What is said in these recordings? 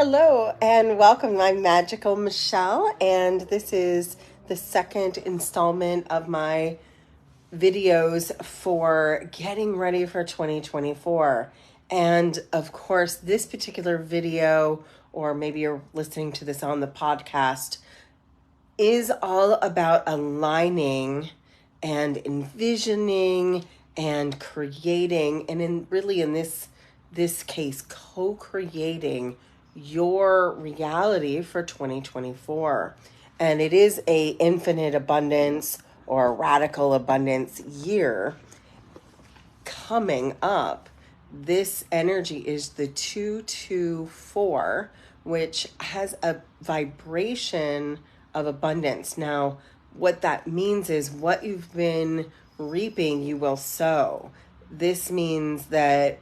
Hello and welcome. I'm Magical Michelle, and this is the second installment of my videos for getting ready for 2024. And of course, this particular video, or maybe you're listening to this on the podcast, is all about aligning and envisioning and creating, and in this case, co-creating your reality for 2024. And it is a infinite abundance or radical abundance year coming up. This energy is the 224, which has a vibration of abundance. Now, what that means is what you've been reaping, you will sow. This means that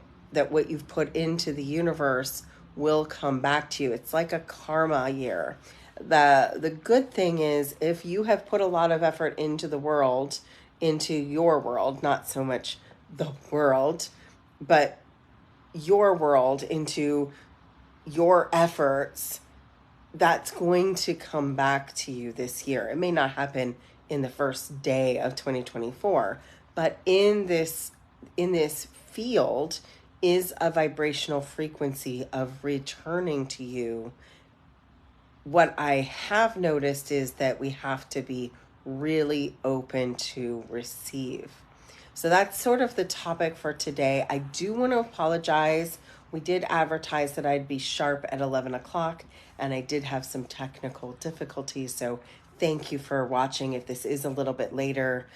what you've put into the universe will come back to you. It's like a karma year. The good thing is, if you have put a lot of effort into the world, into your world, not so much the world, but your world, into your efforts, that's going to come back to you this year. It may not happen in the first day of 2024, but in this field is a vibrational frequency of returning to you. What I have noticed is that we have to be really open to receive. So that's sort of the topic for today. I do want to apologize. We did advertise that I'd be sharp at 11 o'clock, and I did have some technical difficulties. So thank you for watching. If this is a little bit later,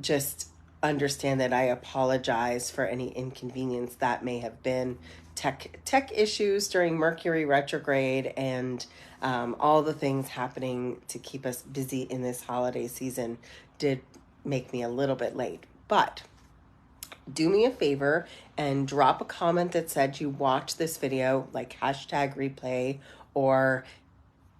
just understand that I apologize for any inconvenience that may have been. Tech issues during Mercury retrograde and all the things happening to keep us busy in this holiday season did make me a little bit late. But do me a favor and drop a comment that said you watched this video, like hashtag replay, or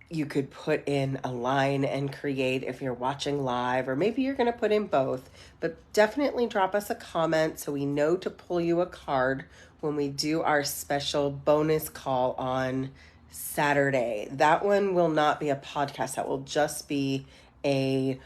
you could put in a line and create if you're watching live, or maybe you're going to put in both, but definitely drop us a comment so we know to pull you a card when we do our special bonus call on Saturday. That one will not be a podcast. That will just be a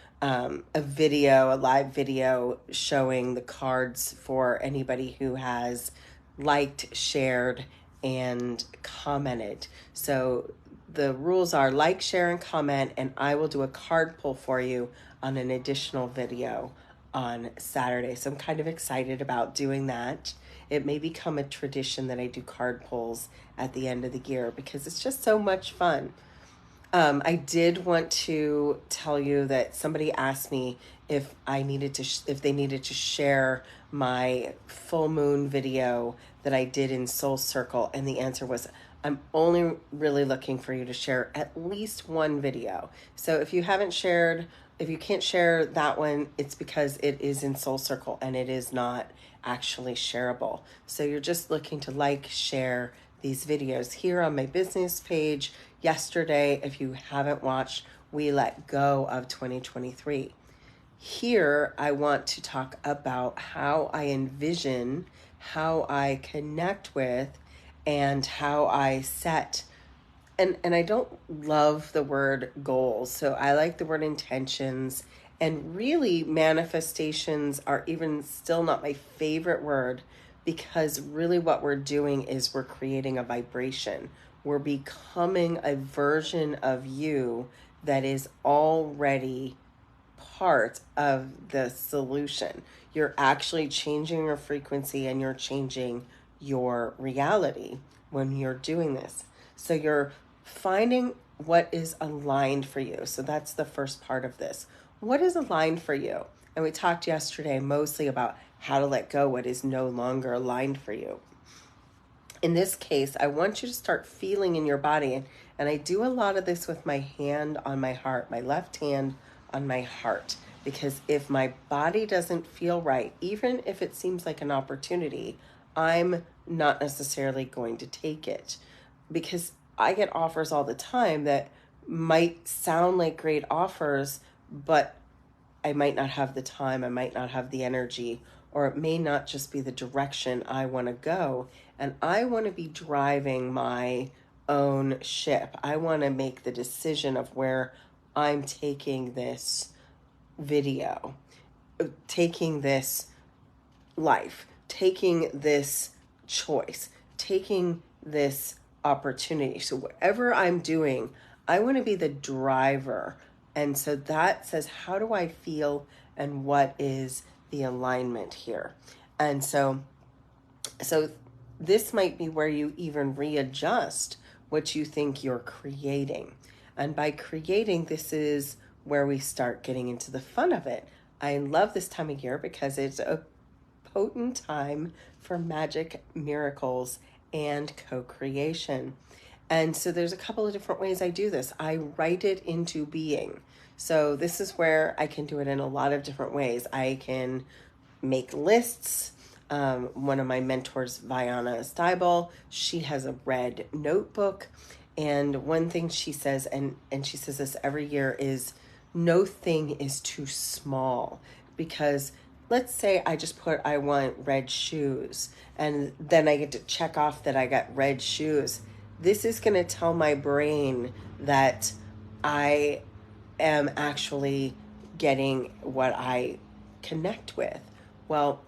video, a live video showing the cards for anybody who has liked, shared, and commented. So the rules are like, share, and comment, and I will do a card pull for you on an additional video on Saturday. So I'm kind of excited about doing that. It may become a tradition that I do card pulls at the end of the year because it's just so much fun. I did want to tell you that somebody asked me if they needed to share my full moon video that I did in Soul Circle, and the answer was, I'm only really looking for you to share at least one video. So if you can't share that one, it's because it is in Soul Circle and it is not actually shareable. So you're just looking to like, share these videos here on my business page. Yesterday, if you haven't watched, we let go of 2023. Here, I want to talk about how I envision, how I connect with, and how I set. And I don't love the word goals, so I like the word intentions. And really, manifestations are even still not my favorite word, because really what we're doing is we're creating a vibration. We're becoming a version of you that is already part of the solution. You're actually changing your frequency and you're changing your reality when you're doing this. So you're finding what is aligned for you. So that's the first part of this. What is aligned for you? And we talked yesterday mostly about how to let go what is no longer aligned for you. In this case, I want you to start feeling in your body. And I do a lot of this with my hand on my heart, my left hand on my heart. Because if my body doesn't feel right, even if it seems like an opportunity, I'm not necessarily going to take it. Because I get offers all the time that might sound like great offers, but I might not have the time, I might not have the energy, or it may not just be the direction I want to go. And I want to be driving my own ship. I want to make the decision of where I'm taking this video, taking this life, taking this choice, taking this opportunity. So whatever I'm doing, I want to be the driver. And so that says, how do I feel and what is the alignment here? And so this might be where you even readjust what you think you're creating. And by creating, this is where we start getting into the fun of it. I love this time of year because it's a potent time for magic, miracles, and co-creation. And so there's a couple of different ways I do this. I write it into being. So this is where I can do it in a lot of different ways. I can make lists. One of my mentors, Viana Steibel, she has a red notebook. And one thing she says, and she says this every year, is no thing is too small. Because let's say I just put, I want red shoes, and then I get to check off that I got red shoes. This is going to tell my brain that I am actually getting what I connect with. Well,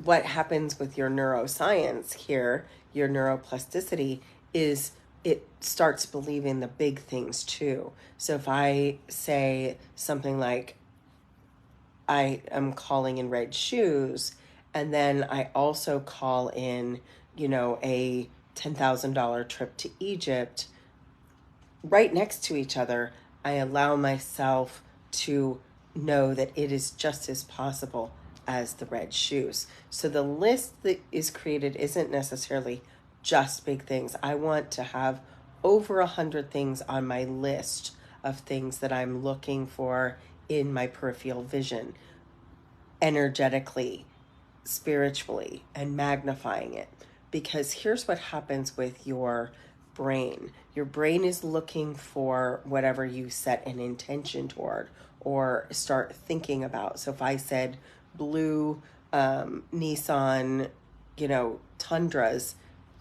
what happens with your neuroscience here, your neuroplasticity, is it starts believing the big things too. So if I say something like, I am calling in red shoes, and then I also call in, a $10,000 trip to Egypt, right next to each other, I allow myself to know that it is just as possible as the red shoes. So the list that is created isn't necessarily just big things. I want to have over 100 things on my list of things that I'm looking for in my peripheral vision, energetically, spiritually, and magnifying it. Because here's what happens with your brain. Your brain is looking for whatever you set an intention toward or start thinking about. So if I said blue Nissan, Tundras,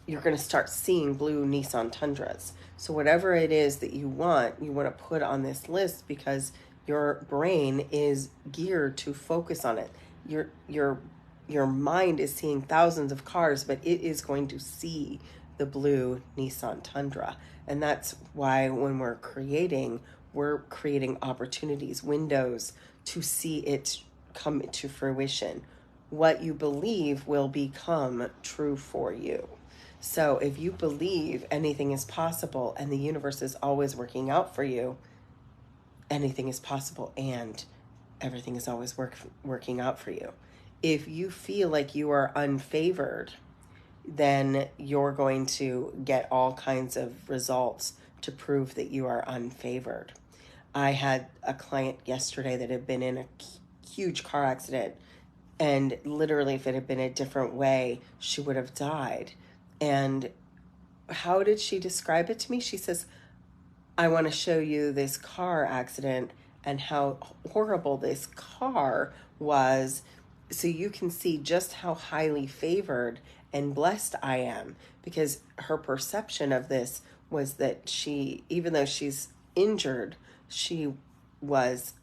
you're going to start seeing blue Nissan Tundras. So whatever it is that you want to put on this list, because your brain is geared to focus on it. Your mind is seeing thousands of cars, but it is going to see the blue Nissan Tundra. And that's why when we're creating opportunities, windows to see it come to fruition. What you believe will become true for you. So if you believe anything is possible and the universe is always working out for you, anything is possible and everything is always working out for you. If you feel like you are unfavored, then you're going to get all kinds of results to prove that you are unfavored. I had a client yesterday that had been in a huge car accident, and literally if it had been a different way, she would have died. And how did she describe it to me? She says, I want to show you this car accident and how horrible this car was, so you can see just how highly favored and blessed I am. Because her perception of this was that she, even though she's injured, she was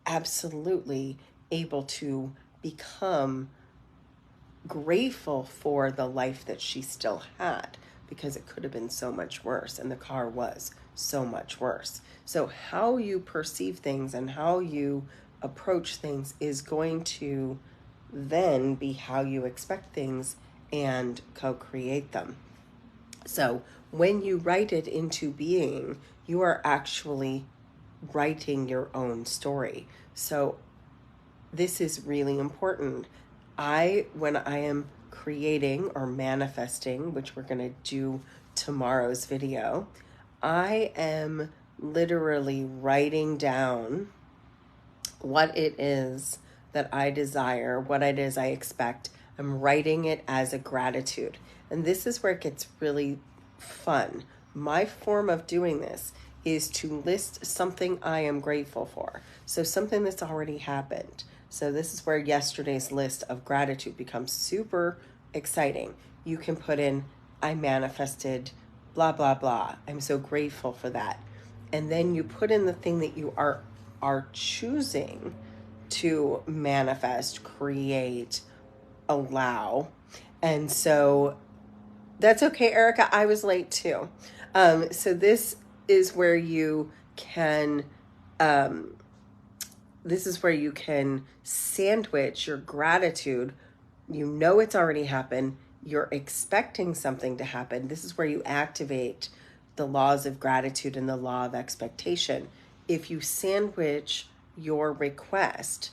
absolutely able to become grateful for the life that she still had, because it could have been so much worse, and the car was so much worse. So how you perceive things and how you approach things is going to then be how you expect things and co-create them. So when you write it into being, you are actually writing your own story. So this is really important. When I am creating or manifesting, which we're going to do tomorrow's video, I am literally writing down what it is that I desire, what it is I expect. I'm writing it as a gratitude. And this is where it gets really fun. My form of doing this is to list something I am grateful for. So something that's already happened. So this is where yesterday's list of gratitude becomes super exciting. You can put in, I manifested blah, blah, blah. I'm so grateful for that. And then you put in the thing that you are choosing to manifest, create, allow. And so that's okay, Erica. I was late too. So this is where you can this is where you can sandwich your gratitude. You know it's already happened. You're expecting something to happen. This is where you activate the laws of gratitude and the law of expectation. If you sandwich your request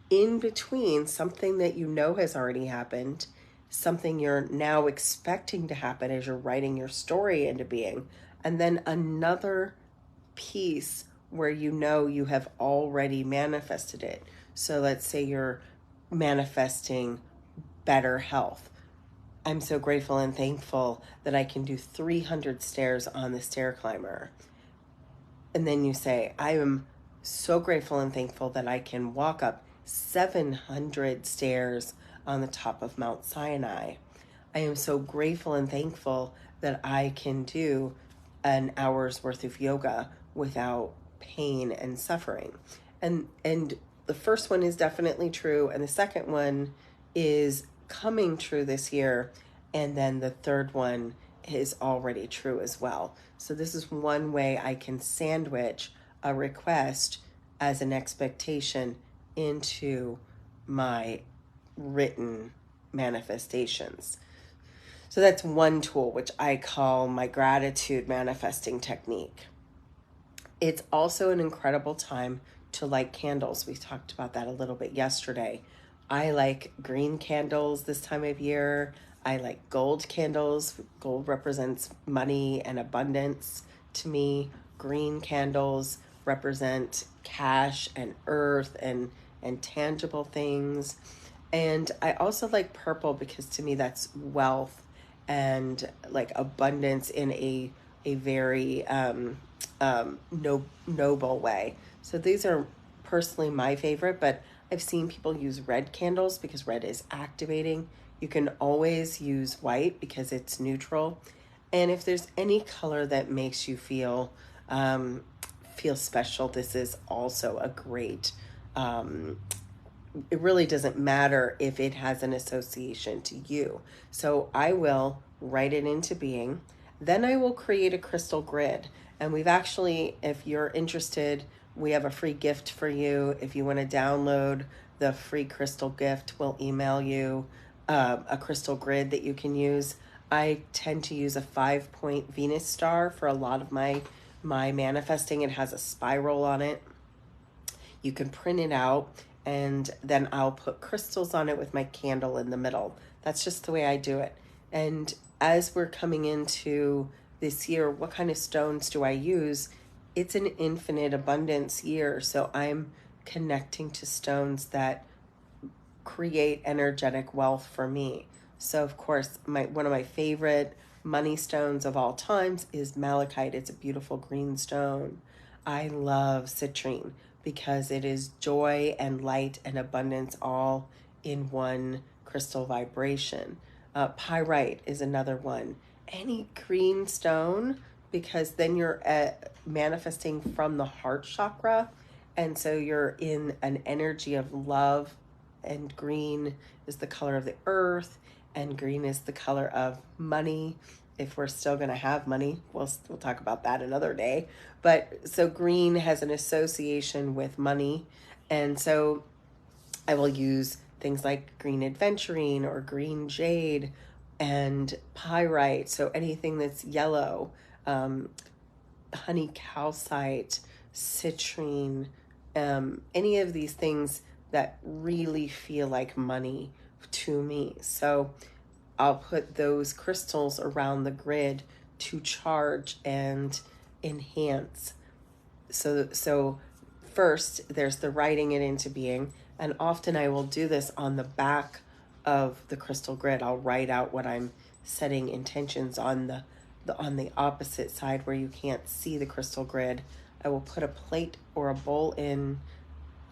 in between something that you know has already happened, something you're now expecting to happen as you're writing your story into being, and then another piece where you know you have already manifested it. So let's say you're manifesting better health. I'm so grateful and thankful that I can do 300 stairs on the stair climber. And then you say, I am so grateful and thankful that I can walk up 700 stairs on the top of Mount Sinai. I am so grateful and thankful that I can do an hour's worth of yoga without pain and suffering. And the first one is definitely true, and the second one is coming true this year, and then the third one is already true as well. So this is one way I can sandwich a request as an expectation into my written manifestations. So that's one tool, which I call my gratitude manifesting technique. It's also an incredible time to light candles. We talked about that a little bit yesterday. I like green candles this time of year. I like gold candles. Gold represents money and abundance to me. Green candles represent cash and earth and tangible things. And I also like purple because to me that's wealth and like abundance in a very noble way. So these are personally my favorite, but I've seen people use red candles because red is activating. You can always use white because it's neutral. And if there's any color that makes you feel special, this is also a great it really doesn't matter if it has an association to you. So I will write it into being. Then I will create a crystal grid. And we've actually, if you're interested, we have a free gift for you. If you want to download the free crystal gift, we'll email you a crystal grid that you can use. I tend to use a 5-point Venus star for a lot of my manifesting. It has a spiral on it. You can print it out, and then I'll put crystals on it with my candle in the middle. That's just the way I do it. And as we're coming into this year, what kind of stones do I use? It's an infinite abundance year, so I'm connecting to stones that create energetic wealth for me. So of course, one of my favorite money stones of all times is Malachite. It's a beautiful green stone. I love citrine because it is joy and light and abundance all in one crystal vibration. Pyrite is another one. Any green stone, because then you're manifesting from the heart chakra, and so you're in an energy of love, and green is the color of the earth, and green is the color of money. If we're still going to have money, we'll talk about that another day. But so green has an association with money, and so I will use things like green aventurine or green jade and pyrite. So anything that's yellow, honey calcite, citrine, any of these things that really feel like money to me. So I'll put those crystals around the grid to charge and enhance. So first there's the writing it into being, and often I will do this on the back of the crystal grid. I'll write out what I'm setting intentions on the opposite side where you can't see the crystal grid. I will put a plate or a bowl in,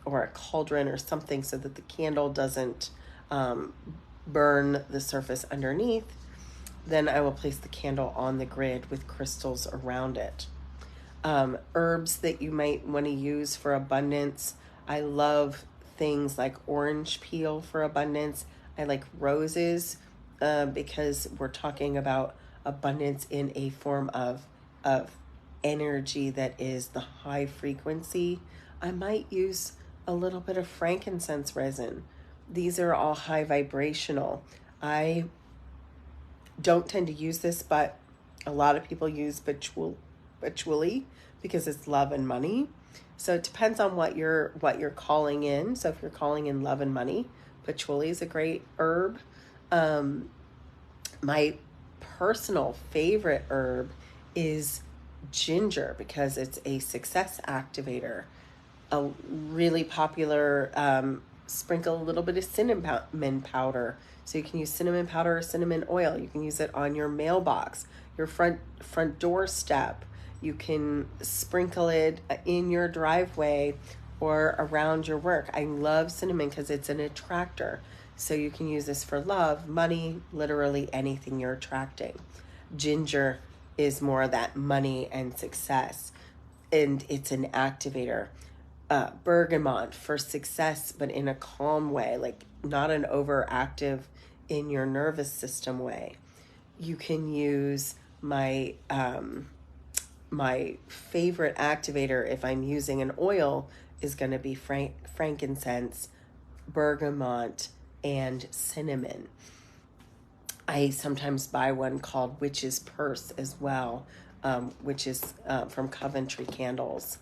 or a cauldron or something, so that the candle doesn't burn the surface underneath. Then I will place the candle on the grid with crystals around it. Herbs that you might want to use for abundance. I love things like orange peel for abundance. I like roses because we're talking about abundance in a form of energy that is the high frequency. I might use a little bit of frankincense resin. These are all high vibrational. I don't tend to use this, but a lot of people use patchouli because it's love and money. So it depends on what you're calling in. So if you're calling in love and money, patchouli is a great herb. My personal favorite herb is ginger because it's a success activator. A really popular, sprinkle a little bit of cinnamon powder. So you can use cinnamon powder or cinnamon oil. You can use it on your mailbox, your front doorstep. You can sprinkle it in your driveway or around your work. I love cinnamon because it's an attractor. So you can use this for love, money, literally anything you're attracting. Ginger is more of that money and success, and it's an activator. Bergamot for success, but in a calm way, like not an overactive in your nervous system way. You can use my my favorite activator if I'm using an oil is going to be frankincense, bergamot, and cinnamon. I sometimes buy one called Witch's Purse as well, which is from Coventry Candles.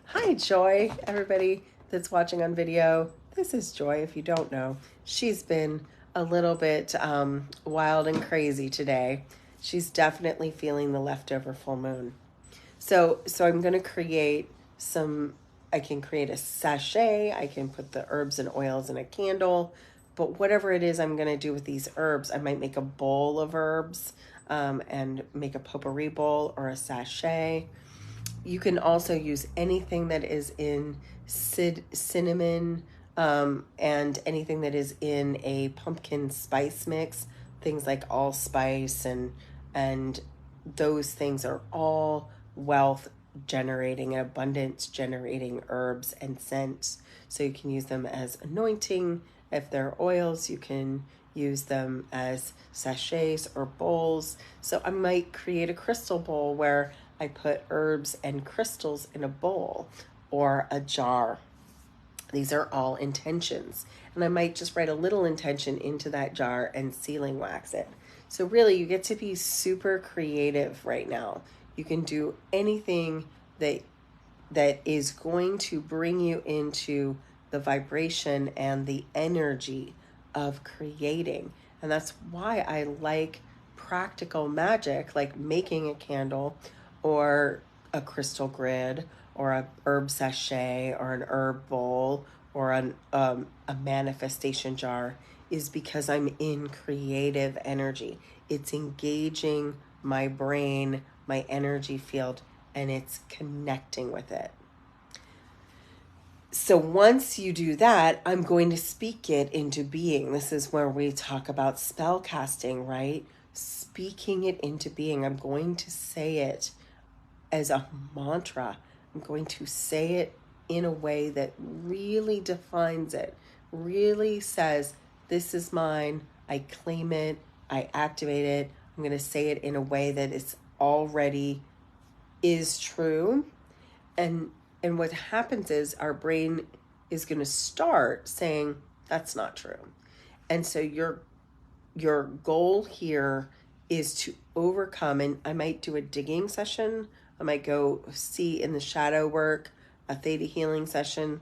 Hi, Joy, everybody that's watching on video. This is Joy, if you don't know. She's been a little bit wild and crazy today. She's definitely feeling the leftover full moon. So I'm going to create I can create a sachet. I can put the herbs and oils in a candle. But whatever it is I'm going to do with these herbs, I might make a bowl of herbs and make a potpourri bowl or a sachet. You can also use anything that is in cinnamon and anything that is in a pumpkin spice mix. Things like allspice and those things are all wealth generating and abundance generating herbs and scents. So you can use them as anointing. If they're oils, you can use them as sachets or bowls. So I might create a crystal bowl where I put herbs and crystals in a bowl or a jar. These are all intentions. And I might just write a little intention into that jar and sealing wax it. So really, you get to be super creative right now. You can do anything that is going to bring you into the vibration and the energy of creating. And that's why I like practical magic, like making a candle or a crystal grid or a herb sachet or an herb bowl or a manifestation jar, is because I'm in creative energy. It's engaging my brain, my energy field, and it's connecting with it. So once you do that, I'm going to speak it into being. This is where we talk about spell casting, right? Speaking it into being. I'm going to say it as a mantra. I'm going to say it in a way that really defines it, really says, this is mine. I claim it. I activate it. I'm going to say it in a way that it's already is true. And what happens is our brain is going to start saying, that's not true. And so your goal here is to overcome, and I might do a digging session. I might go see in the shadow work, a theta healing session,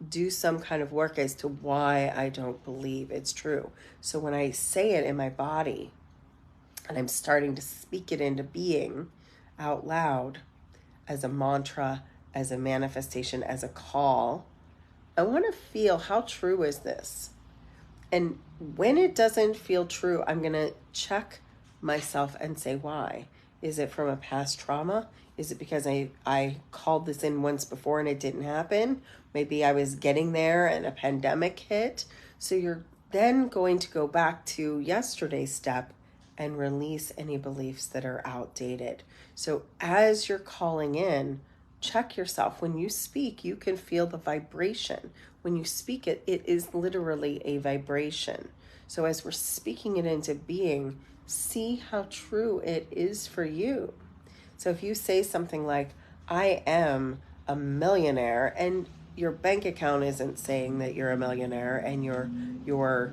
do some kind of work as to why I don't believe it's true. So when I say it in my body and I'm starting to speak it into being out loud as a mantra, as a manifestation, as a call, I want to feel, how true is this? And when it doesn't feel true, I'm going to check myself and say, why? Is it from a past trauma? Is it because I called this in once before and it didn't happen? Maybe I was getting there and a pandemic hit. So you're then going to go back to yesterday's step and release any beliefs that are outdated. So as you're calling in, check yourself. When you speak, you can feel the vibration. When you speak it, it is literally a vibration. So as we're speaking it into being, see how true it is for you. So if you say something like, I am a millionaire, and your bank account isn't saying that you're a millionaire, and your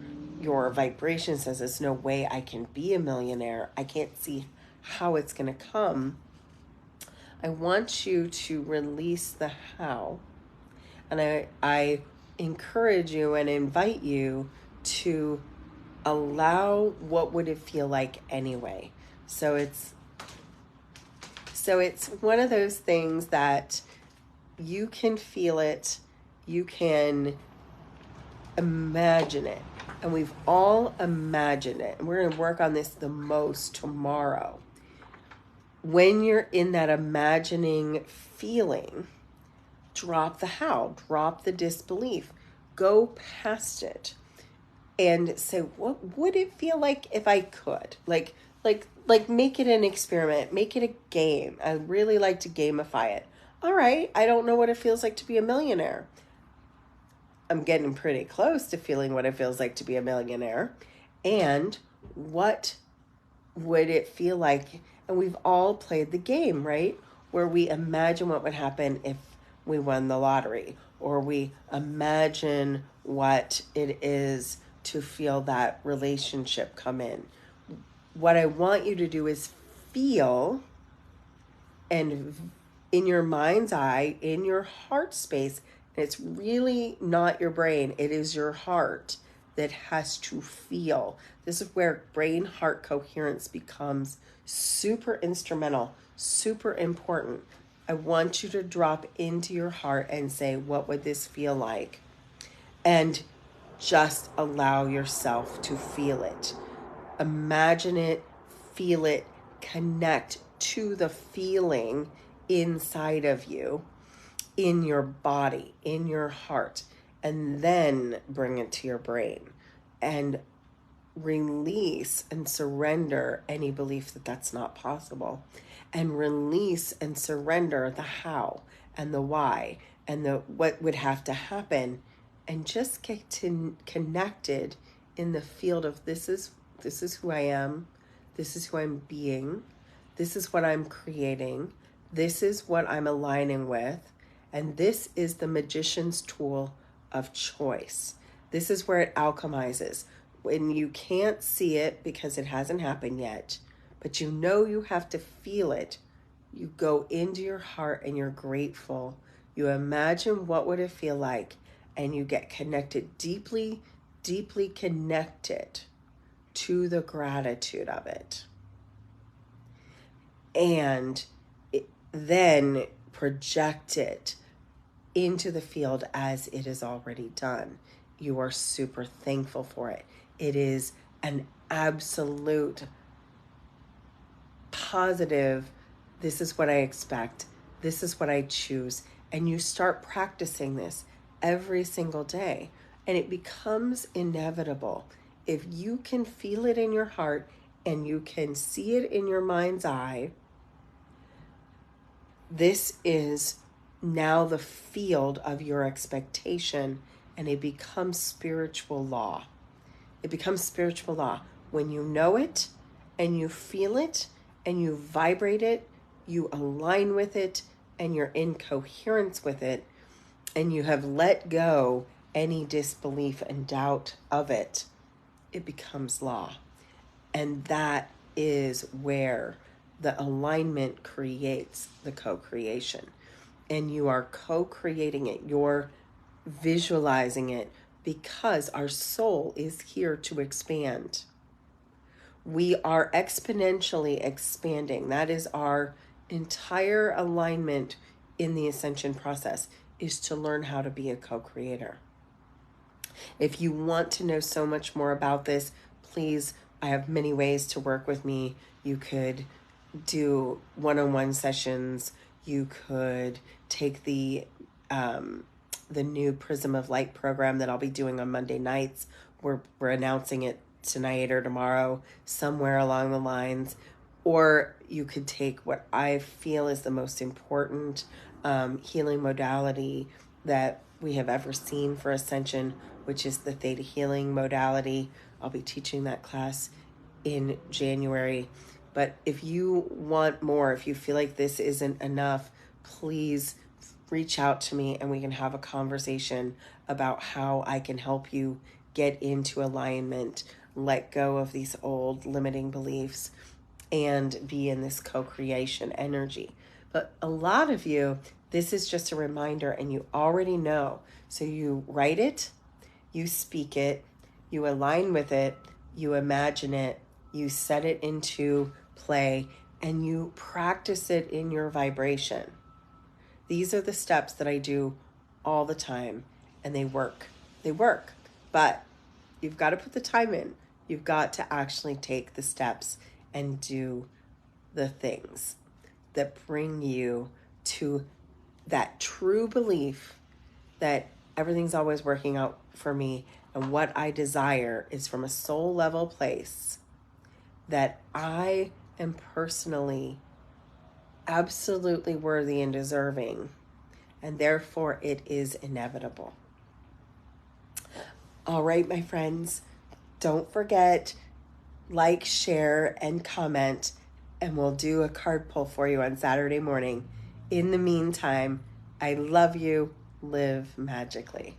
vibration says there's no way I can be a millionaire, I can't see how it's going to come, I want you to release the how. And I encourage you and invite you to allow what would it feel like anyway. So it's one of those things that you can feel it, you can imagine it. And we've all imagined it. And we're going to work on this the most tomorrow. When you're in that imagining feeling, drop the how, drop the disbelief, go past it and say, what would it feel like if I could? Like make it an experiment, make it a game. I really like to gamify it. All right, I don't know what it feels like to be a millionaire. I'm getting pretty close to feeling what it feels like to be a millionaire. And what would it feel like? And we've all played the game, right? Where we imagine what would happen if we won the lottery, or we imagine what it is to feel that relationship come in. What I want you to do is feel, and in your mind's eye, in your heart space, and it's really not your brain, it is your heart that has to feel. This is where brain-heart coherence becomes super instrumental, super important. I want you to drop into your heart and say, what would this feel like? And just allow yourself to feel it. Imagine it, feel it, connect to the feeling inside of you, in your body, in your heart, and then bring it to your brain and release and surrender any belief that that's not possible, and release and surrender the how and the why and the what would have to happen, and just get connected in the field of this is who I am, this is who I'm being, this is what I'm creating, this is what I'm aligning with, and this is the magician's tool of choice. This is where it alchemizes. When you can't see it because it hasn't happened yet, but you know you have to feel it, you go into your heart and you're grateful. You imagine what would it feel like, and you get connected, deeply, deeply connected to the gratitude of it. And then project it into the field as it is already done. You are super thankful for it. It is an absolute positive, this is what I expect, this is what I choose. And you start practicing this every single day, and it becomes inevitable. If you can feel it in your heart and you can see it in your mind's eye, this is now the field of your expectation, and it becomes spiritual law. It becomes spiritual law. When you know it and you feel it and you vibrate it, you align with it, and you're in coherence with it, and you have let go any disbelief and doubt of it, it becomes law. And that is where the alignment creates the co-creation. And you are co-creating it. You're visualizing it, because our soul is here to expand. We are exponentially expanding. That is our entire alignment in the ascension process, is to learn how to be a co-creator. If you want to know so much more about this, please, I have many ways to work with me. You could do one-on-one sessions. You could take the new Prism of Light program that I'll be doing on Monday nights. We're announcing it tonight or tomorrow, somewhere along the lines. Or you could take what I feel is the most important healing modality that we have ever seen for ascension, which is the theta healing modality. I'll be teaching that class in January. But if you want more, if you feel like this isn't enough, please reach out to me and we can have a conversation about how I can help you get into alignment, let go of these old limiting beliefs, and be in this co-creation energy. But a lot of you, this is just a reminder and you already know. So you write it, you speak it, you align with it, you imagine it, you set it into play, and you practice it in your vibration. These are the steps that I do all the time, and they work. They work, but you've got to put the time in. You've got to actually take the steps and do the things that bring you to that true belief that everything's always working out for me, and what I desire is from a soul level place that I am personally absolutely worthy and deserving, and therefore it is inevitable. All right, my friends, don't forget, like, share, and comment, and we'll do a card pull for you on Saturday morning. In the meantime, I love you. Live magically.